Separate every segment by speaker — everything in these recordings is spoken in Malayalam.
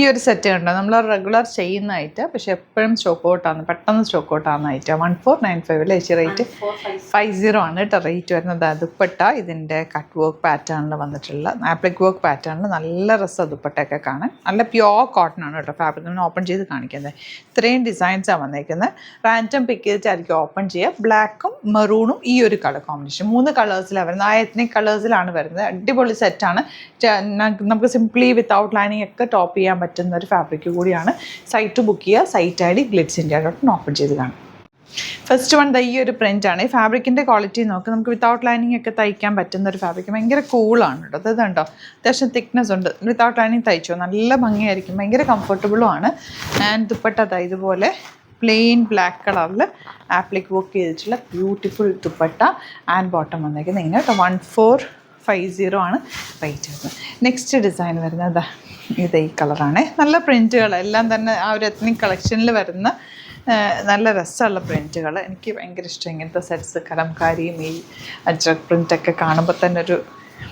Speaker 1: ഈ ഒരു സെറ്റ് കണ്ടോ, നമ്മൾ റെഗുലർ ചെയ്യുന്നതായിട്ട് പക്ഷെ എപ്പോഴും സ്റ്റോക്ക് ഔട്ടാണ്, പെട്ടെന്ന് സ്റ്റോക്ക് ഔട്ടാകുന്ന ഐറ്റം. 1495 ചേച്ചി റേറ്റ് 50 ആണ് കേട്ടോ റേറ്റ് വരുന്നത്. ദുപ്പട്ട ഇതിൻ്റെ കട്ട് വർക്ക് പാറ്റേണിൽ വന്നിട്ടുള്ള ആപ്ലിക് വർക്ക് പാറ്റേണിൽ നല്ല രസം ദുപ്പട്ടയൊക്കെ കാണാൻ. നല്ല പ്യോർ കോട്ടൺ ആണ് കേട്ടോ ഫാബ്രിക്. നമ്മൾ ഓപ്പൺ ചെയ്ത് കാണിക്കുന്നത് ഇത്രയും ഡിസൈൻസാണ് വന്നേക്കുന്നത്. റാൻഡം പിക്ക് ചെയ്തിട്ടായിരിക്കും ഓപ്പൺ ചെയ്യുക. ബ്ലാക്കും മെറൂണും ഈ ഒരു കളർ കോമ്പിനേഷൻ 3 കളേഴ്സിലാണ് വരുന്നത്. ആ എത്നിക് കളേഴ്സിലാണ് വരുന്നത്. അടിപൊളി സെറ്റാണ്. നമുക്ക് സിംപ്ലി വിത്തൗട്ട് ലൈനിങ് ഒക്കെ ടോപ്പ് ചെയ്യാൻ പറ്റുന്ന ഒരു ഫാബ്രിക് കൂടിയാണ്. സൈറ്റ് ബുക്ക് ചെയ്യുക. Site I D glitzsindia.in open ചെയ്ത് കാണും. ഫസ്റ്റ് വൺ ഈ ഒരു പ്രിൻ്റാണ്. ഈ ഫാബ്രിക്കിൻ്റെ ക്വാളിറ്റി നോക്ക്. നമുക്ക് വിത്തൗട്ട് ലൈനിങ് ഒക്കെ തയ്ക്കാൻ പറ്റുന്ന ഒരു ഫാബ്രിക്. ഭയങ്കര കൂളാണ് കേട്ടോ. അത് കണ്ടോ, അത്യാവശ്യം തിക്നെസ് ഉണ്ട്. വിത്തൗട്ട് ലൈനിങ് തയ്ച്ചോ നല്ല ഭംഗിയായിരിക്കും. ഭയങ്കര കംഫർട്ടബിളും ആണ്. ആൻഡ് ദുപ്പട്ട ഇതുപോലെ പ്ലെയിൻ ബ്ലാക്ക് കളറിൽ ആപ്ലിക് വർക്ക് ചെയ്തിട്ടുള്ള ബ്യൂട്ടിഫുൾ ദുപ്പട്ട. ആൻഡ് ബോട്ടം വന്നേക്കുന്നത് ഇങ്ങനെ കേട്ടോ. 1450 ആണ് റേറ്റ് വരുന്നത്. നെക്സ്റ്റ് ഡിസൈൻ വരുന്നത് ഇത് ഈ കളറാണ്. നല്ല പ്രിൻറ്റുകൾ എല്ലാം തന്നെ ആ ഒരു എത്നിക് കളക്ഷനിൽ വരുന്ന നല്ല രസമുള്ള പ്രിൻറ്റുകൾ. എനിക്ക് ഭയങ്കര ഇഷ്ടം ഇങ്ങനത്തെ സെറ്റ്സ്. കലംകാരിയും ഈ അജ്രക് പ്രിൻ്റൊക്കെ കാണുമ്പോൾ തന്നെ ഒരു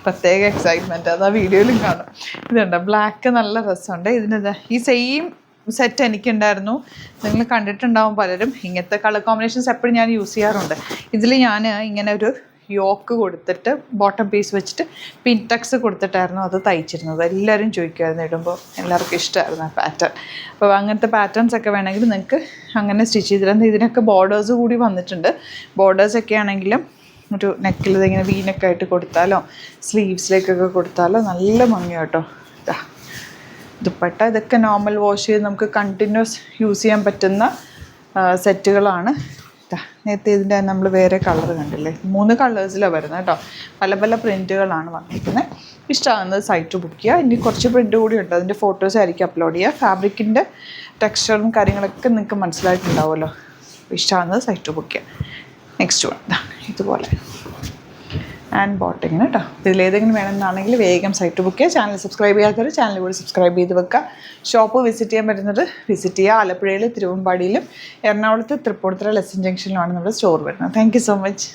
Speaker 1: പ്രത്യേക എക്സൈറ്റ്മെൻറ്റ്. അത് ആ വീഡിയോയിലും കാണും. ഇതുണ്ട് ബ്ലാക്ക് നല്ല രസമുണ്ട്. ഇതിന് ഈ സെയിം സെറ്റ് എനിക്കുണ്ടായിരുന്നു. നിങ്ങൾ കണ്ടിട്ടുണ്ടാവും പലരും. ഇങ്ങനത്തെ കളർ കോമ്പിനേഷൻസ് എപ്പോഴും ഞാൻ യൂസ് ചെയ്യാറുണ്ട്. ഇതിൽ ഞാൻ ഇങ്ങനെ ഒരു യോക്ക് കൊടുത്തിട്ട് ബോട്ടം പീസ് വെച്ചിട്ട് പിൻടക്സ് കൊടുത്തിട്ടായിരുന്നു അത് തയ്ച്ചിരുന്നത്. എല്ലാവരും ചോദിക്കുമായിരുന്നു ഇടുമ്പോൾ. എല്ലാവർക്കും ഇഷ്ടമായിരുന്നു ആ പാറ്റേൺ. അപ്പോൾ അങ്ങനത്തെ പാറ്റേൺസ് ഒക്കെ വേണമെങ്കിൽ നിങ്ങൾക്ക് അങ്ങനെ സ്റ്റിച്ച് ചെയ്തിരുന്നത്. ഇതിനൊക്കെ ബോർഡേഴ്സ് കൂടി വന്നിട്ടുണ്ട്. ബോർഡേഴ്സൊക്കെ ആണെങ്കിലും ഒരു നെക്കിൽ ഇതിങ്ങനെ വീനൊക്കെ ആയിട്ട് കൊടുത്താലോ സ്ലീവ്സിലേക്കൊക്കെ കൊടുത്താലോ നല്ല ഭംഗിയാട്ടോ. ദുപ്പട്ട ഇതൊക്കെ നോർമൽ വാഷ് ചെയ്ത് നമുക്ക് കണ്ടിന്യൂസ് യൂസ് ചെയ്യാൻ പറ്റുന്ന സെറ്റുകളാണ്. നേരത്തെ ഇതിൻ്റെ നമ്മൾ വേറെ കളർ കണ്ടില്ലേ, 3 കളേഴ്സിലാണ് വരുന്നത് കേട്ടോ. പല പല പ്രിൻറ്റുകളാണ് വന്നിരിക്കുന്നത്. ഇഷ്ടമാകുന്നത് സൈറ്റ് ബുക്ക് ചെയ്യുക. ഇനി കുറച്ച് പ്രിൻറ്റ് കൂടി ഉണ്ട്. അതിൻ്റെ ഫോട്ടോസ് ആയിരിക്കും അപ്ലോഡ് ചെയ്യുക. ഫാബ്രിക്കിൻ്റെ ടെക്സ്ചറും കാര്യങ്ങളൊക്കെ നിങ്ങൾക്ക് മനസ്സിലായിട്ടുണ്ടാവുമല്ലോ. ഇഷ്ടമാകുന്നത് സൈറ്റ് ബുക്ക് ചെയ്യുക. നെക്സ്റ്റ് വൺ ഇതുപോലെ ആൻഡ് ബോട്ടിങ്ങിന് കേട്ടോ. ഇതിലേതെങ്കിലും വേണമെന്നാണെങ്കിൽ വേഗം സൈറ്റ് ബുക്ക് ചെയ്യുക. ചാനൽ സബ്സ്ക്രൈബ് ചെയ്യാത്തവർ ചാനൽ കൂടി സബ്സ്ക്രൈബ് ചെയ്ത് വെക്കുക. ഷോപ്പ് വിസിറ്റ് ചെയ്യാൻ പറ്റുന്നത് വിസിറ്റ് ചെയ്യുക. ആലപ്പുഴയിൽ തിരുവമ്പാടിയിലും എറണാകുളത്ത് തൃപ്പൂണിത്തുറ ലെസ്സൺ ജംഗ്ഷനിലുമാണ് നമ്മുടെ സ്റ്റോർ വരുന്നത്. Thank you so much.